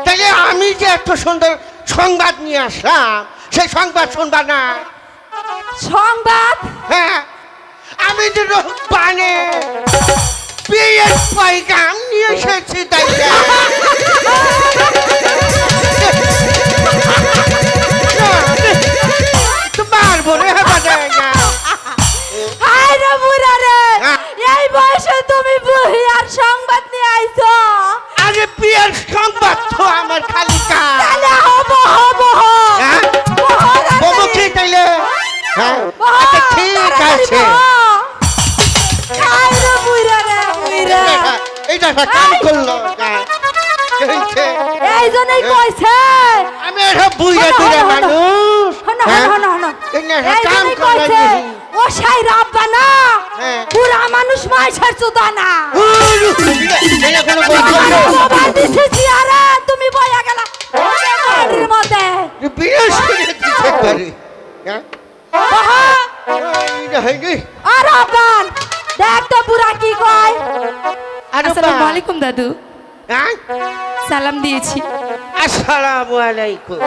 তাহলে আমি যে এত সুন্দর সংবাদ নিয়ে আসলাম সেই সংবাদ শুনবা না? সংবাদ? হ্যাঁ, আমি যে রূপবানে বিয়ের পয়গাম নিয়ে এসেছি। তাই তোমার বলে হবে না। হায় রে বুড়া রে, এই বয়সে তুমি বিয়ার সংবাদ নিয়ে আইছো? আরে বিয়ের সংবাদ তো আমার খালি কাজ। তাহলে হবো হবো হ্যাঁ? বলো কি তাইলে? হ্যাঁ, আচ্ছা ঠিক আছে। হায় রে বুড়া রে, বুড়া এইটা একটা কাম করলো। এই জন্যই কইছে আমি একটা বুইয়া দিলে মানুষ। হনো হনো হনো, এই কাম জন্যই করে কইছে ও সাই রাব্বা না, বুড়া মানুষ মাইছার চুদা না। মোবাইল দিছি আরে তুমি বইয়া গেলা বাড়ির মধ্যে বিরাস করে দিতে পারি। হ্যাঁ, বাহা এইটা হয়নি। আর আবান দেখ তো বুড়া কি কয়। আসসালামু আলাইকুম দাদু। হ্যাঁ, সালাম দিয়েছি। আসসালামু আলাইকুম।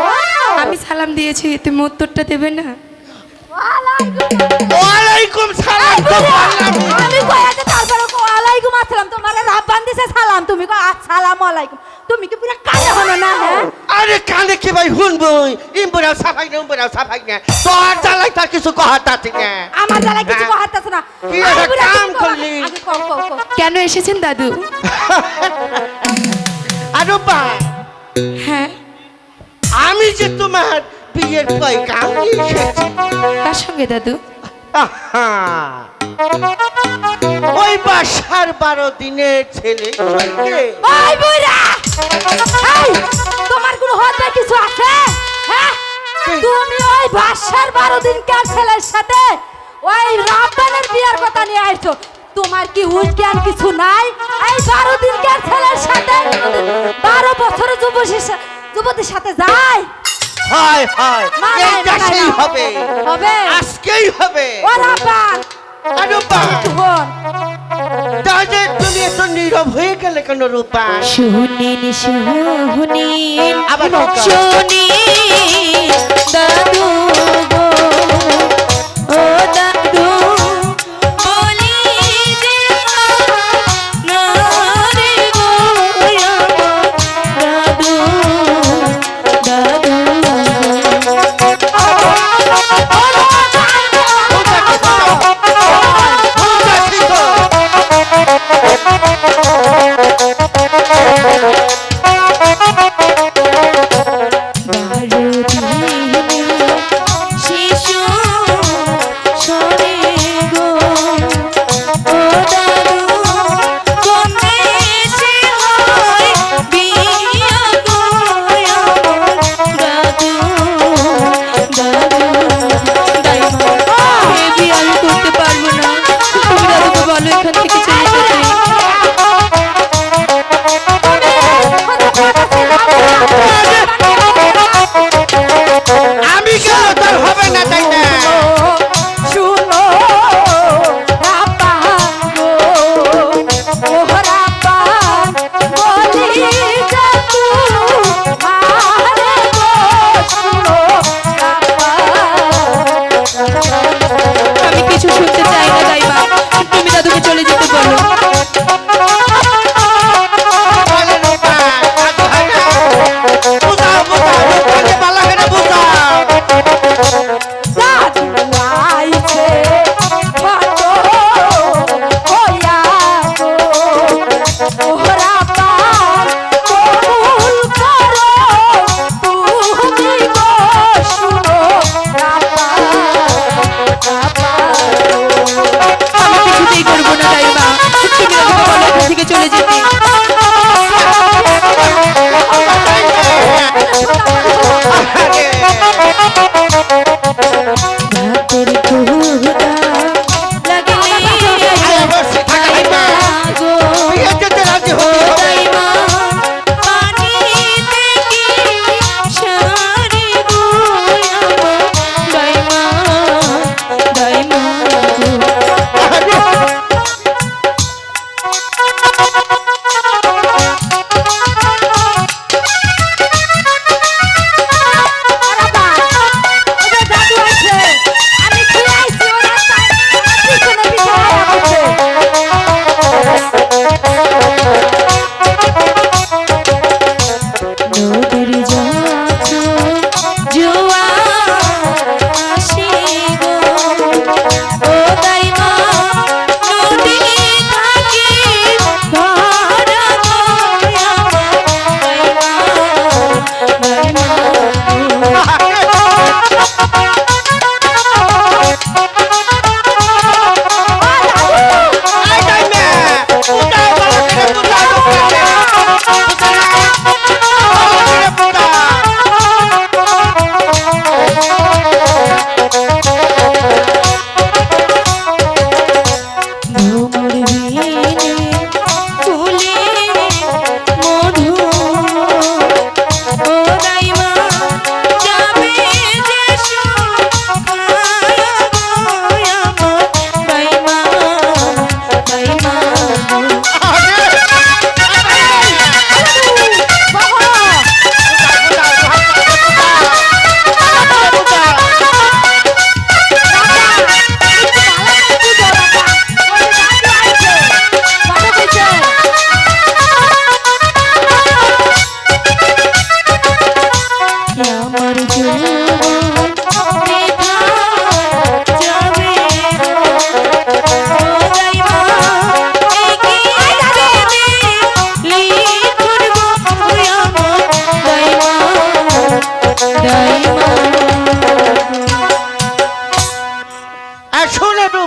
আমি সালাম দিয়েছি, তুমি উত্তরটা দেবে না? ওয়ালাইকুম সালাম। তো বললাম আমি কয়াতে তারপরে ওয়ালাইকুম আসসালাম, তোমারে রাব্বান দিছে সালাম, তুমি কয় আসসালামু আলাইকুম। তুমি কি পুরো কানে হলো না? হ্যাঁ, আরে কানে কি ভাই শুনবো? ইমবরাও সাফাই না, ইমবরাও সাফাই না। তোর জ্বালাই তার কিছু কহাতাছি না। আমার জ্বালা কিছু কহাতাছ না। কি একটা কাম করলি? আগে কও কও কও। কেন এসেছেন দাদু? আরে বা, হ্যাঁ, আমি যে তোমার বিয়ের পয়গাম নিয়ে এসেছি। তার সঙ্গে দাদু আহা, ওই বাসার 12 দিনের ছেলে সঙ্গে ওই বুইরা, এই তোমার কোনো হতে কিছু আছে? হ্যাঁ, তুমি ওই বাসার 12 দিনকার ছেলের সাথে ওই রাব্বানের বিয়ার কথা নিয়ে আইছো। তোমার কি উজ্ঞান কিছু নাই? এই 12 দিনকার ছেলের সাথে 12 বছরের যুবতীর সাথে যায়? হয় হয়, মানায়, এইটা মানায় সেই না। হবে, হবে? আজকেই হবে। ও রাব্বান, আরে বা, শোন, তাহলে তুমি এত নীরব হয়ে গেলে কেন রূপা? শুনিন শুনিন আবার বলতো। শুনিন দাদু গো, ও দাদু বলি যে না রে গো দাদু দাদু বারো দিনে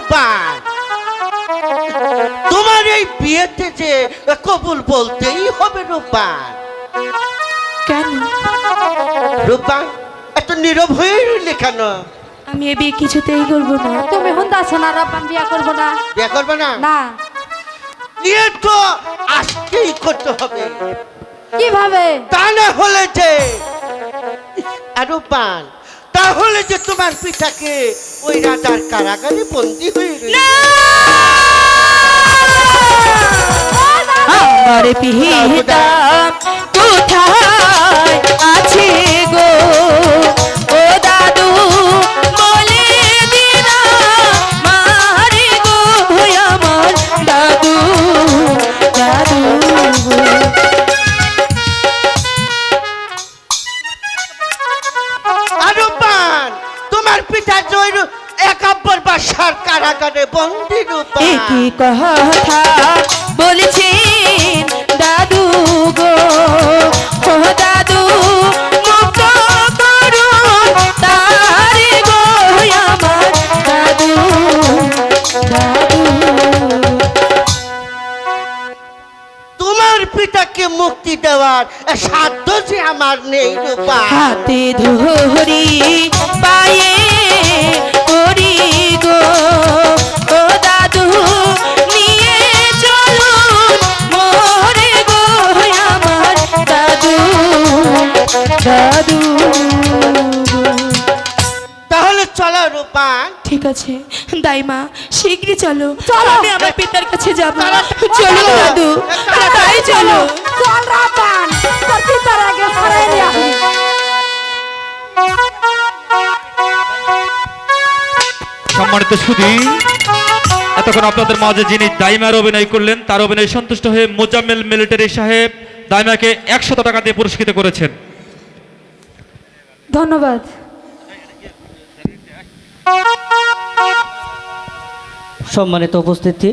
রূপান তোমার এই বিয়েতে যে কবুল বলতেই হবে রূপান। কেন? রূপান এত নীরব হয়ে রইলে কেন? আমি এ বিয়ে কিছুতেই করবো না। তুমি হুন্দাছো না রাব্বান বিয়া করবো না? বিয়ে করবে না? না। বিয়ে তো আজকেই করতে হবে, কিভাবে? তা না হলে যে রূপান তাহলে যে তোমার পিতাকে ওই রাজার কারাগারে বন্দী হয়ে রইল। আমার পিতা কোথায় আছে গো? ও দাদু বলে দিনা মারে গো আমার দাদু দাদু গো। রূপান তোমার পিতা জয় একাব্বর বাসার কারাগারে বন্দী। রূপান একই কথা বলেছেন দাদু গো। ও দাদু মুক্ত করুন তারে গো আমার দাদু দাদু। তোমার পিতাকে মুক্তি দেওয়ার সাধ্য যে আমার নেই। রূপান হাতে ধরি পায়ে করি গো। ও দাদু নিয়ে চলুন মোরে গো আমার দাদু দাদু গো। তাহলে চলো রূপান। ঠিক আছে দাইমা শীঘ্রই চলো, চলো। আমি আমার পিতার কাছে যাব। তাড়াতাড়ি চলো চলো। দাদু তাই চলো। চল রাব্বান, তোর পিতার আগে সরাই নিয়ে আসি। সম্মানিত সুধী, এতক্ষণ আপনাদের মাঝে যিনি দাইমার অভিনয় করলেন তার অভিনয় সন্তুষ্ট হয়ে মোজাম্মেল মিলিটারি সাহেব দাইমাকে 100 টাকা দিয়ে পুরস্কৃত করেছেন। ধন্যবাদ। সম্মানিত উপস্থিতি,